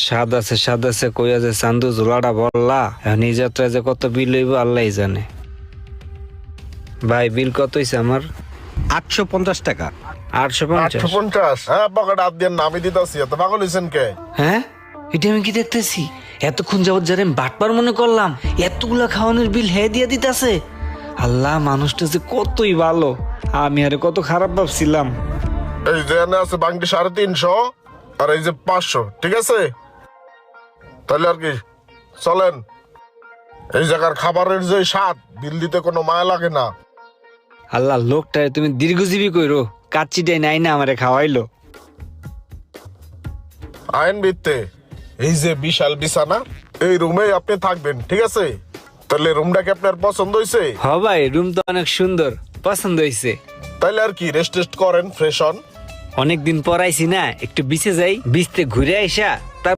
স্বাদ আছে কইয়া যে চান্দু ঝোলাটা বললা, এখন এই যাত্রায় যে কত বিল হইব আল্লাহ জানে। ভাই বিল কত হইছে আমার? 850 টাকা। 850। 850? হ্যাঁ পকেট হাত দিয়ে নামি দিতেছি, এত পাগল হয়েছেন কে? হ্যাঁ, এটা আমি কি দেখতেছি? এতক্ষণ যাবত যারে আমি বাটপার মনে করলাম, এতগুলা খাওয়ানোর বিল হে দিয়ে দিতেছে। আল্লাহ, মানুষটা যে কতই ভালো, আমি আরে কত খারাপ ভাবছিলাম। এই যে এনে আছে বাংটি 350 আর এই যে 500, ঠিক আছে? তাহলে আর কি, চলেন। এই জায়গার খাবারের যে স্বাদ, বিল দিতে কোনো মায়া লাগে না। আল্লাহ, লোকটারে তুমি দীর্ঘজীবী কইরো, কাচ্চিটাই নাই না আমারে খাওয়াইলো। আইন ভিত্তে এই যে বিশাল বিছানা, এই রুমে আপনি থাকবেন, ঠিক আছে? তাহলে রুমটা কি আপনার পছন্দ হয়েছে? হ ভাই, রুম তো অনেক সুন্দর, পছন্দ হয়েছে। তাহলে আর কি, রেস্ট টেস্ট করেন, ফ্রেশ হন। অনেকদিন পর আইছি না, একটু বিচে যাই, বিচতে ঘুরে আইসা